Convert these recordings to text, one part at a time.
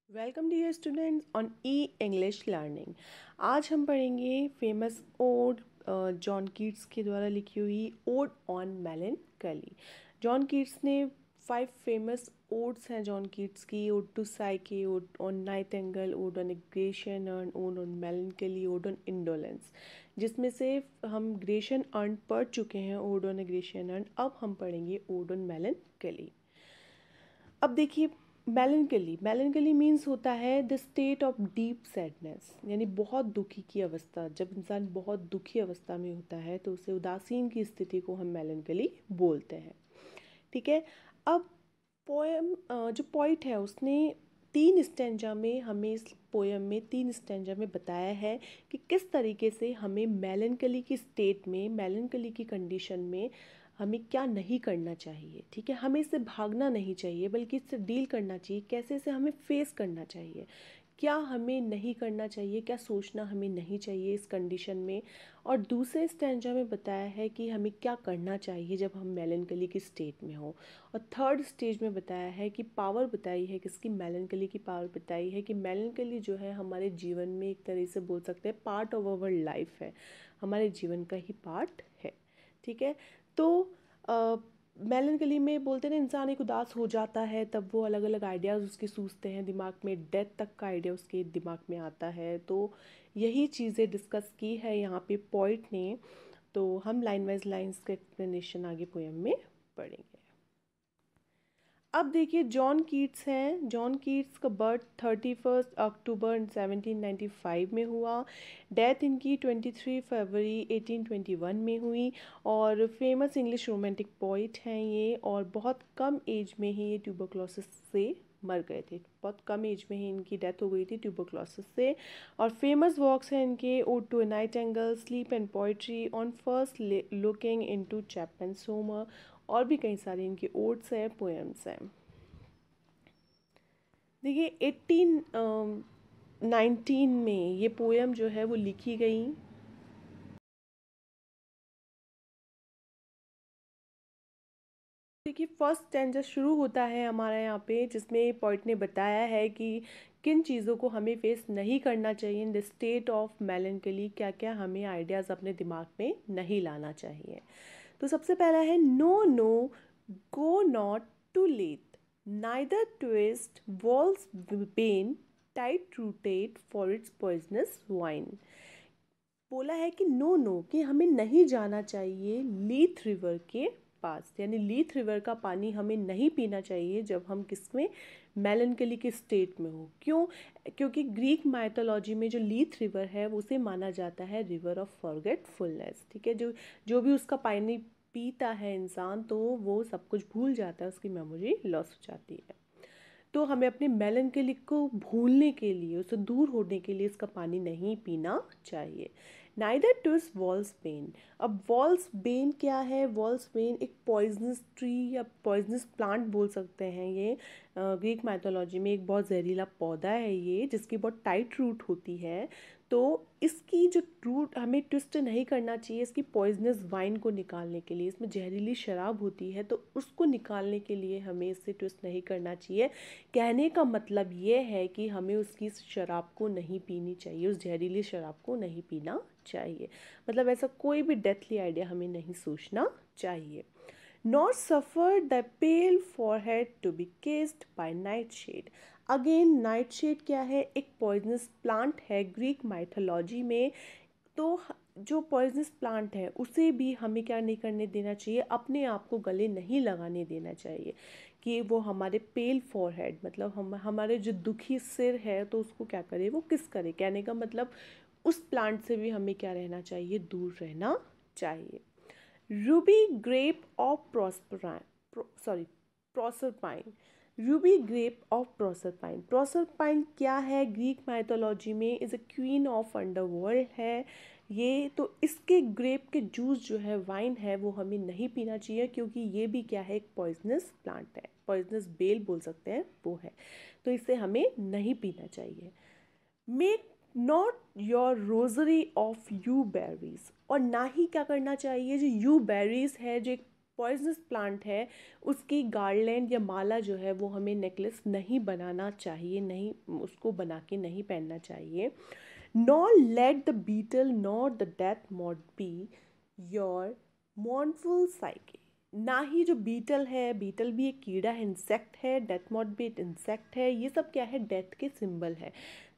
Welcome dear students on E English learning. आज हम पढ़ेंगे फेमस ओड जॉन कीट्स के द्वारा लिखी हुई ode on melancholy. John Keats ने 5 फेमस ओड्स हैं जॉन कीट्स की। Ode to Psyche, ode on nightingale, ode on Grecian urn, ode on melancholy, ode on indolence, जिसमें से हम ग्रेशियन अर्न पढ़ चुके हैं। ओड ऑन ग्रेशियन अर्न, अब हम पढ़ेंगे ओड ऑन मेलनकली। अब देखिए, मेलनकली मेलनकली मीन्स होता है the state of deep sadness, यानी बहुत दुखी की अवस्था। जब इंसान बहुत दुखी अवस्था में होता है तो उसे उदासीन की स्थिति को हम मेलनकली बोलते हैं। ठीक है। अब पोएम, जो पोइट है उसने 3 स्टैंजा में हमें, इस पोएम में 3 स्टैंजा में बताया है कि किस तरीके से हमें मेलनकली की स्टेट में, मेलनकली की कंडीशन में हमें क्या नहीं करना चाहिए। ठीक है, हमें इससे भागना नहीं चाहिए बल्कि इससे डील करना चाहिए। कैसे इसे हमें फेस करना चाहिए, क्या हमें नहीं करना चाहिए, क्या सोचना हमें नहीं चाहिए इस कंडीशन में। और दूसरे स्टैंजा में बताया है कि हमें क्या करना चाहिए जब हम मेलनकली की स्टेट में हो। और थर्ड स्टेज में बताया है कि पावर बताई है किसकी, मेलनकली की पावर बताई है कि मेलनकली जो है हमारे जीवन में एक तरह से बोल सकते हैं पार्ट ऑफ अवर लाइफ है, हमारे जीवन का ही पार्ट है। ठीक है। तो मेलनकली में बोलते हैं ना, इंसान एक उदास हो जाता है तब वो अलग अलग आइडियाज़ उसके सूझते हैं दिमाग में, डेथ तक का आइडिया उसके दिमाग में आता है। तो यही चीज़ें डिस्कस की है यहाँ पे पोइट ने। तो हम लाइन वाइज लाइन्स का एक्सप्लेनेशन आगे पोएम में पढ़ेंगे। अब देखिए, जॉन कीट्स हैं। जॉन कीट्स का बर्थ 31 अक्टूबर 1795 में हुआ। डेथ इनकी 23 फरवरी 1821 में हुई। और फेमस इंग्लिश रोमांटिक पोइट हैं ये, और बहुत कम एज में ही ये ट्यूबरक्लोसिस से मर गए थे। बहुत कम एज में ही इनकी डेथ हो गई थी ट्यूबरक्लोसिस से। और फेमस वर्क्स हैं इनके ode to a nightingale, sleep and poetry, on first looking into Chapman's Homer, और भी कई सारे इनके ओड्स हैं, पोएम्स हैं। देखिए, 1819 में ये पोएम जो है वो लिखी गई। देखिए, फर्स्ट स्टैंजा शुरू होता है हमारा यहाँ पे, जिसमें पोइट ने बताया है कि किन चीज़ों को हमें फेस नहीं करना चाहिए इन द स्टेट ऑफ मेलनकली, क्या क्या हमें आइडियाज़ अपने दिमाग में नहीं लाना चाहिए। तो सबसे पहला है no no, go not to Lethe, neither twist wolf's bane, tight rooted for its poisonous wine. बोला है कि नो नो, कि हमें नहीं जाना चाहिए लीथ रिवर के पास, यानी लीथ रिवर का पानी हमें नहीं पीना चाहिए जब हम किसमें, मेलनकली के स्टेट में हो। क्यों? क्योंकि ग्रीक माइथोलॉजी में जो लीथ रिवर है उसे माना जाता है रिवर ऑफ फॉरगेटफुलनेस। ठीक है, जो जो भी उसका पानी पीता है इंसान, तो वो सब कुछ भूल जाता है, उसकी मेमोरी लॉस हो जाती है। तो हमें अपने मेलनकली को भूलने के लिए, उससे दूर होने के लिए इसका पानी नहीं पीना चाहिए। Neither twist wolfsbane. अब वॉल्स बेन क्या है? वॉल्स बेन एक पॉइजनस ट्री या पॉइजनस प्लांट बोल सकते हैं। ये ग्रीक माइथोलॉजी में एक बहुत जहरीला पौधा है ये, जिसकी बहुत टाइट रूट होती है। तो इसकी जो रूट हमें ट्विस्ट नहीं करना चाहिए इसकी पॉइजनस वाइन को निकालने के लिए। इसमें जहरीली शराब होती है, तो उसको निकालने के लिए हमें इससे ट्विस्ट नहीं करना चाहिए। कहने का मतलब ये है कि हमें उसकी शराब को नहीं पीनी चाहिए, उस जहरीली शराब को नहीं पीना चाहिए। मतलब ऐसा कोई भी डेथली आइडिया हमें नहीं सोचना चाहिए। Not suffer the pale forehead to be kissed by nightshade. Again, nightshade क्या है? एक पॉइजनस प्लांट है ग्रीक माइथोलॉजी में। तो जो पॉइजनस प्लांट है उसे भी हमें क्या नहीं करने देना चाहिए, अपने आप को गले नहीं लगाने देना चाहिए कि वो हमारे पेल फॉरहेड, मतलब हम हमारे जो दुखी सिर है तो उसको क्या करे, वो किस करे। कहने का मतलब उस प्लांट से भी हमें क्या रहना चाहिए, दूर रहना चाहिए। Ruby grape of Proserpine. Ruby grape of Proserpine. Proserpine क्या है? ग्रीक माइथोलॉजी में is a queen of underworld है ये। तो इसके ग्रेप के जूस जो है, वाइन है, वो हमें नहीं पीना चाहिए, क्योंकि ये भी क्या है, एक पॉइजनस प्लांट है, पॉइजनस बेल बोल सकते हैं वो है। तो इसे हमें नहीं पीना चाहिए। Make not your rosary of you berries. और ना ही क्या करना चाहिए, जो यू बेरीज है, जो एक पॉइजनस प्लांट है उसकी गार्लैंड या माला जो है वो हमें नेकलेस नहीं बनाना चाहिए, नहीं उसको बना के नहीं पहनना चाहिए। Nor let the beetle nor the death moth be your mournful psyche। ना ही जो बीटल है, बीटल भी एक कीड़ा है, इंसेक्ट है, डेथ मॉथ भी एक इंसेक्ट है, ये सब क्या है, डेथ के सिंबल है।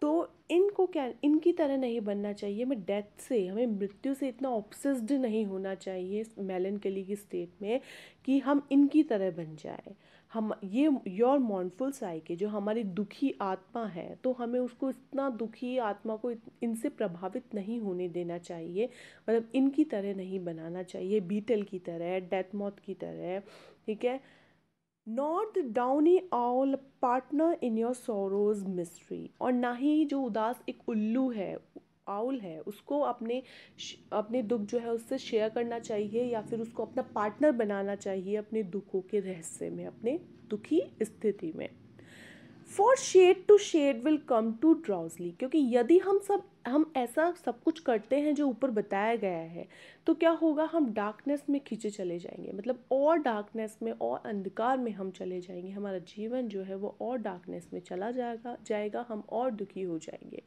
तो इनको क्या, इनकी तरह नहीं बनना चाहिए, हमें डेथ से, हमें मृत्यु से इतना ऑब्सेस्ड नहीं होना चाहिए मेलनकली की स्टेट में कि हम इनकी तरह बन जाए। हम ये योर मॉर्नफुल साइके जो हमारी दुखी आत्मा है, तो हमें उसको इतना दुखी आत्मा को इनसे प्रभावित नहीं होने देना चाहिए, मतलब इनकी तरह नहीं बनाना चाहिए, बीटल की तरह, डेथ मॉथ की तरह, ठीक है। Not the downy owl partner in your sorrows mystery, और ना ही जो उदास एक उल्लू है, आउल है, उसको अपने अपने दुख जो है उससे शेयर करना चाहिए या फिर उसको अपना पार्टनर बनाना चाहिए अपने दुखों के रहस्य में, अपने दुखी स्थिति में। For shade to shade will come too drowsily, क्योंकि यदि हम ऐसा सब कुछ करते हैं जो ऊपर बताया गया है, तो क्या होगा, हम डार्कनेस में खींचे चले जाएंगे, मतलब और डार्कनेस में और अंधकार में हम चले जाएंगे, हमारा जीवन जो है वो और डार्कनेस में चला जाएगा, हम और दुखी हो जाएंगे।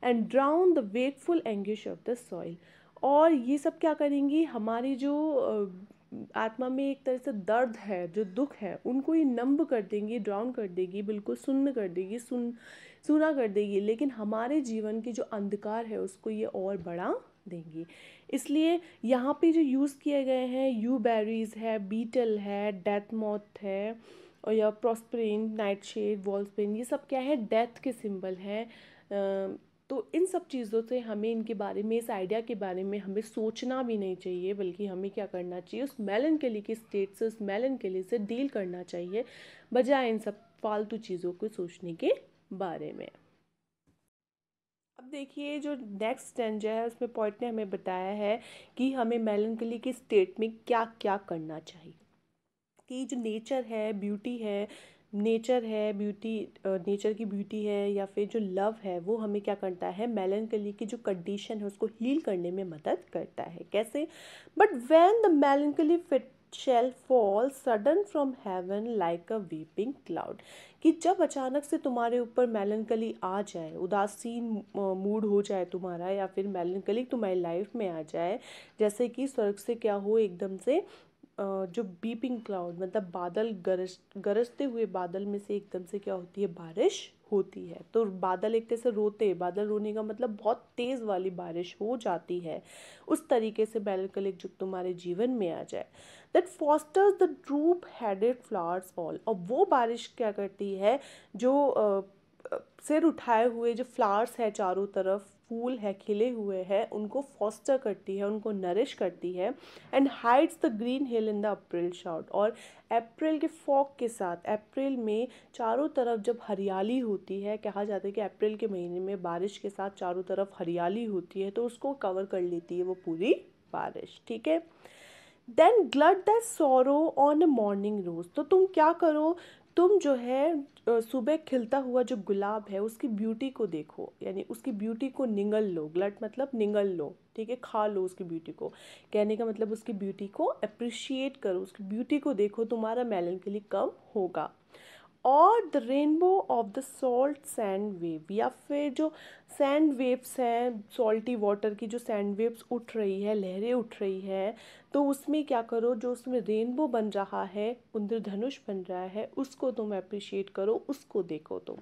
And drown the wakeful anguish of the soil, और ये सब क्या करेंगी, हमारी जो आत्मा में एक तरह से दर्द है, जो दुख है, उनको ये नम्ब कर देंगी, ड्राउन कर देगी, बिल्कुल सुन्न कर देगी, सुना कर देगी, लेकिन हमारे जीवन की जो अंधकार है उसको ये और बढ़ा देंगी। इसलिए यहाँ पे जो यूज़ किए गए हैं, यू बेरीज है, बीटल है, डेथ मॉथ है, और या प्रॉस्परिन, नाइट शेड, वॉल्सपेन, ये सब क्या है, डेथ के सिंबल हैं। तो इन सब चीज़ों से हमें, इनके बारे में, इस आइडिया के बारे में हमें सोचना भी नहीं चाहिए, बल्कि हमें क्या करना चाहिए, उस मेलनकली की स्टेट से, उस मेलनकली से डील करना चाहिए, बजाय इन सब फालतू चीज़ों को सोचने के बारे में। अब देखिए जो नेक्स्ट स्टेंजा है उसमें पॉइंट ने हमें बताया है कि हमें मेलनकली की स्टेट में क्या क्या करना चाहिए, कि जो नेचर है, ब्यूटी है, नेचर है, ब्यूटी, नेचर की ब्यूटी है, या फिर जो लव है, वो हमें क्या करता है, मेलनकली की जो कंडीशन है उसको हील करने में मदद करता है। कैसे? But when the melancholy fit shall fall sudden from heaven like a weeping cloud, कि जब अचानक से तुम्हारे ऊपर मेलनकली आ जाए, उदासीन मूड हो जाए तुम्हारा, या फिर मेलनकली तुम्हारी लाइफ में आ जाए, जैसे कि स्वर्ग से क्या हो, एकदम से जो बीपिंग क्लाउड, मतलब बादल, गरजते हुए बादल में से एकदम से क्या होती है, बारिश होती है। तो बादल एक तरह से रोते, बादल रोने का मतलब बहुत तेज़ वाली बारिश हो जाती है, उस तरीके से मेलनकली जो तुम्हारे जीवन में आ जाए, that fosters the drupe headed flowers all, और वो बारिश क्या करती है, जो सिर उठाए हुए जो फ्लावर्स है, चारों तरफ फूल है खिले हुए हैं, उनको फॉस्टर करती है, उनको नरिश करती है। And hides the green hill in the April shroud, और अप्रैल के फॉग के साथ, अप्रैल में चारों तरफ जब हरियाली होती है, कहा जाता है कि अप्रैल के महीने में बारिश के साथ चारों तरफ हरियाली होती है, तो उसको कवर कर लेती है वो पूरी बारिश, ठीक है। देन ग्लड दैट सोरो ऑन अ मॉर्निंग रोज, तो तुम क्या करो, तुम जो है सुबह खिलता हुआ जो गुलाब है उसकी ब्यूटी को देखो, यानी उसकी ब्यूटी को निगल लो, ग्लट मतलब निगल लो, ठीक है, खा लो उसकी ब्यूटी को, कहने का मतलब उसकी ब्यूटी को अप्रिशिएट करो, उसकी ब्यूटी को देखो, तुम्हारा मेलनकली कम होगा। और the rainbow of the salt sand wave, या फिर जो सैंड वेव्स हैं, सॉल्टी वाटर की जो सैंड वेव्स उठ रही है, लहरें उठ रही है, तो उसमें क्या करो, जो उसमें रेनबो बन रहा है, इंद्रधनुष बन रहा है, उसको तुम अप्रिशिएट करो, उसको देखो तुम।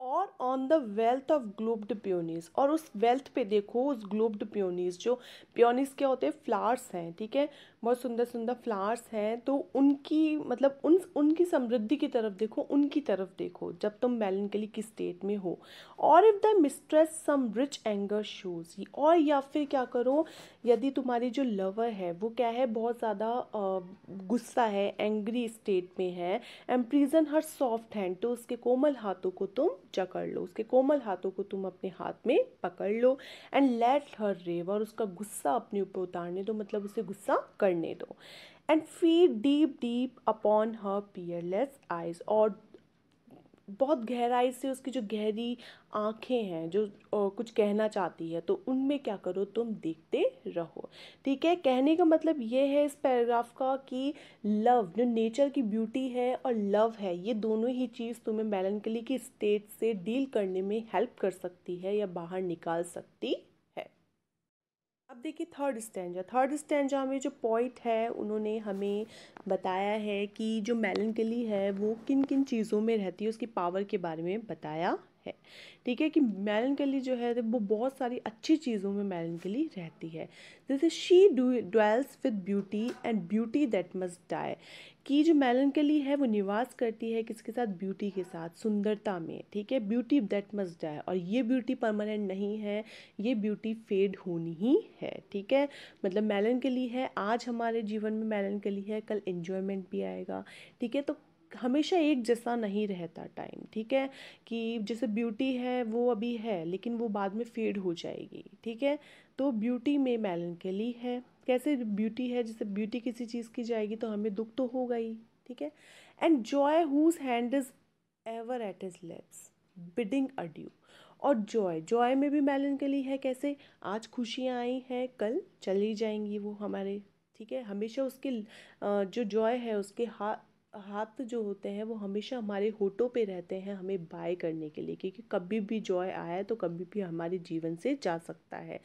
और on the wealth of globed peonies, और उस वेल्थ पे देखो, उस ग्लोब्ड पियोनीज, जो पियोनीज क्या होते हैं, फ्लावर्स हैं, ठीक है, बहुत सुंदर सुंदर फ्लावर्स हैं, तो उनकी मतलब उनकी समृद्धि की तरफ देखो, उनकी तरफ देखो जब तुम मेलनकली की स्टेट में हो। और if the mistress some rich anger shows, और या फिर क्या करो, यदि तुम्हारी जो लवर है वो क्या है, बहुत ज़्यादा गुस्सा है, एंग्री स्टेट में है, एम्प्रीजन हर सॉफ्ट हैंड, तो उसके कोमल हाथों को तुम जकड़ लो, उसके कोमल हाथों को तुम अपने हाथ में पकड़ लो। एंड लेट हर रेव, और उसका गुस्सा अपने ऊपर उतारने दो, मतलब उसे गुस्सा करने दो। And feed deep deep upon her Peerless eyes, और बहुत गहराई से उसकी जो गहरी आँखें हैं जो कुछ कहना चाहती है, तो उनमें क्या करो तुम देखते रहो। ठीक है, कहने का मतलब ये है इस पैराग्राफ का कि लव, जो नेचर की ब्यूटी है और लव है, ये दोनों ही चीज़ तुम्हें मेलनकली की स्टेट से डील करने में हेल्प कर सकती है या बाहर निकाल सकती है। अब देखिए थर्ड स्टैंजा में जो पॉइंट है उन्होंने हमें बताया है कि जो मेलनकली है वो किन किन चीज़ों में रहती है, उसकी पावर के बारे में बताया है। ठीक है, कि मेलनकली जो है वो बहुत सारी अच्छी चीज़ों में मेलनकली रहती है। जैसे she dwells with beauty and beauty that must die, कि जो मेलनकली है वो निवास करती है किसके साथ, ब्यूटी के साथ, सुंदरता में। ठीक है, ब्यूटी दैट मस्ट डाई, और ये ब्यूटी परमानेंट नहीं है, ये ब्यूटी फेड होनी ही है। ठीक है, मतलब मेलनकली है, आज हमारे जीवन में मेलनकली है, कल एंजॉयमेंट भी आएगा। ठीक है, तो हमेशा एक जैसा नहीं रहता टाइम। ठीक है, कि जैसे ब्यूटी है वो अभी है लेकिन वो बाद में फेड हो जाएगी। ठीक है, तो ब्यूटी में मेलनकली है। कैसे ब्यूटी है, जैसे ब्यूटी किसी चीज़ की जाएगी तो हमें दुख तो होगा ही। ठीक है, and joy whose hand is ever at his lips bidding adieu, और जॉय में भी मेलनकली है। कैसे, आज खुशियाँ आई हैं कल चली जाएंगी वो हमारे। ठीक है, हमेशा उसके जो जॉय है उसके हाथ जो होते हैं वो हमेशा हमारे होठों पे रहते हैं हमें बाय करने के लिए, क्योंकि कभी भी जॉय आया है तो कभी भी हमारे जीवन से जा सकता है।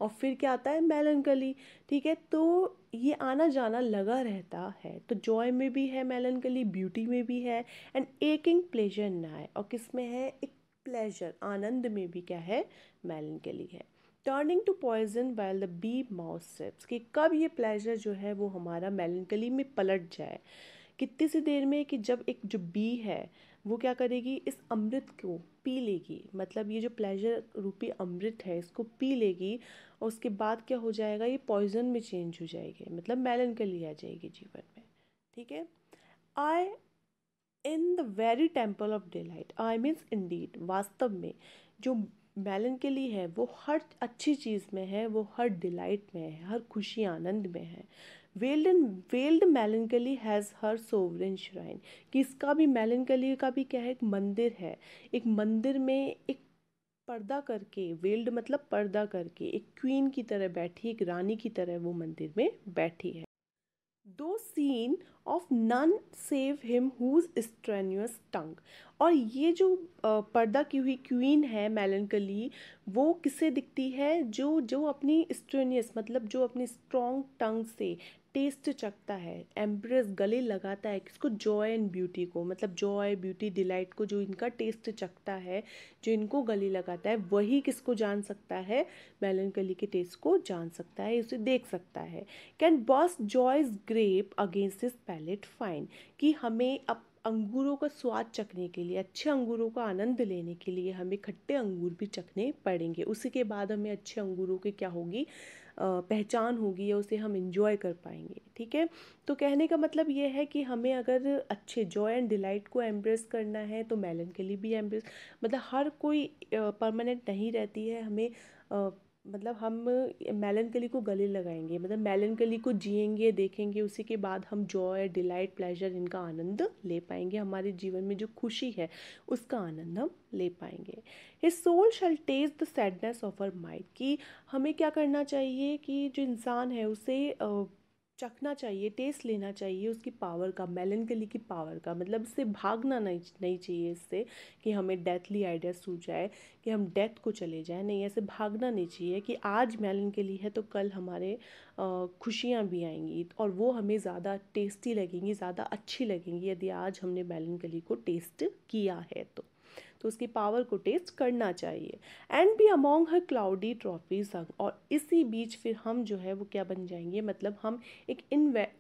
और फिर क्या आता है, मेलनकली। ठीक है, तो ये आना जाना लगा रहता है, तो जॉय में भी है मेलनकली, ब्यूटी में भी है, एंड एकिंग प्लेजर ना है, और किस में है, एक प्लेजर, आनंद में भी क्या है, मेलनकली है। Turning to poison while the bee mouth sips, कि कब ये प्लेजर जो है वो हमारा मेलनकली में पलट जाए, कितनी सी देर में, कि जब एक जो बी है वो क्या करेगी, इस अमृत को पी लेगी, मतलब ये जो प्लेजर रूपी अमृत है इसको पी लेगी, और उसके बाद क्या हो जाएगा, ये पॉइजन में चेंज हो जाएगी, मतलब मेलनकली आ जाएगी जीवन में। ठीक है, ay in the very temple of delight, ay means indeed, वास्तव में जो मेलनकली है वो हर अच्छी चीज़ में है, वो हर डिलाइट में है, हर खुशी आनंद में है। Weld मेलनकली has her sovereign shrine, कि इसका भी, मेलनकली का भी क्या है, एक मंदिर है, एक मंदिर में एक पर्दा करके, वेल्ड मतलब पर्दा करके, एक क्वीन की तरह बैठी, एक रानी की तरह वो मंदिर में बैठी है। Though seen of none save him whose strenuous tongue, और ये जो पर्दा की हुई क्वीन है मेलनकली, वो किससे दिखती है, जो जो अपनी स्ट्रेनियस मतलब जो अपनी स्ट्रॉन्ग टंग से टेस्ट चखता है, एम्प्रेस गले लगाता है किसको, जॉय एंड ब्यूटी को, मतलब जॉय ब्यूटी डिलाइट को, जो इनका टेस्ट चखता है, जो इनको गले लगाता है, वही किसको जान सकता है, मेलनकली के टेस्ट को जान सकता है, उसे देख सकता है। Can burst joy's grape against this palate fine, कि हमें अब अंगूरों का स्वाद चखने के लिए, अच्छे अंगूरों का आनंद लेने के लिए हमें खट्टे अंगूर भी चखने पड़ेंगे, उसी के बाद हमें अच्छे अंगूरों की क्या होगी, पहचान होगी, या उसे हम इंजॉय कर पाएंगे। ठीक है, तो कहने का मतलब ये है कि हमें अगर अच्छे जॉय एंड डिलाइट को एम्ब्रेस करना है तो मेलनकली भी एम्ब्रेस, मतलब हर कोई परमानेंट नहीं रहती है, हमें मतलब हम मेलनकली को गले लगाएंगे, मतलब मेलनकली को जिएंगे देखेंगे, उसी के बाद हम जॉय डिलाइट प्लेजर इनका आनंद ले पाएंगे, हमारे जीवन में जो खुशी है उसका आनंद हम ले पाएंगे। His soul shall taste the sadness of her mind, कि हमें क्या करना चाहिए, कि जो इंसान है उसे चखना चाहिए, टेस्ट लेना चाहिए उसकी पावर का, मेलनकली की पावर का, मतलब इससे भागना नहीं चाहिए, इससे कि हमें डेथली आइडिया सूझ जाए कि हम डेथ को चले जाएं, नहीं, ऐसे भागना नहीं चाहिए कि आज मेलनकली है तो कल हमारे खुशियाँ भी आएंगी और वो हमें ज़्यादा टेस्टी लगेंगी, ज़्यादा अच्छी लगेंगी यदि आज हमने मेलनकली को टेस्ट किया है तो उसकी पावर को टेस्ट करना चाहिए। And be among her cloudy trophies, और इसी बीच फिर हम जो है वो क्या बन जाएंगे, मतलब हम एक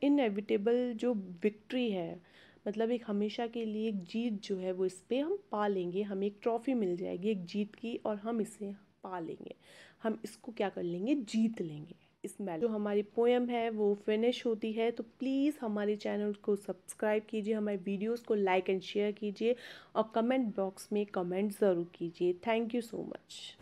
इनएविटेबल जो विक्ट्री है, मतलब एक हमेशा के लिए एक जीत जो है वो इस पर हम पा लेंगे, हमें एक ट्रॉफी मिल जाएगी एक जीत की, और हम इसे पा लेंगे, हम इसको क्या कर लेंगे, जीत लेंगे। इसमें जो हमारी पोएम है वो फिनिश होती है, तो प्लीज़ हमारे चैनल को सब्सक्राइब कीजिए, हमारे वीडियोस को लाइक एंड शेयर कीजिए, और कमेंट बॉक्स में कमेंट ज़रूर कीजिए। Thank you so much.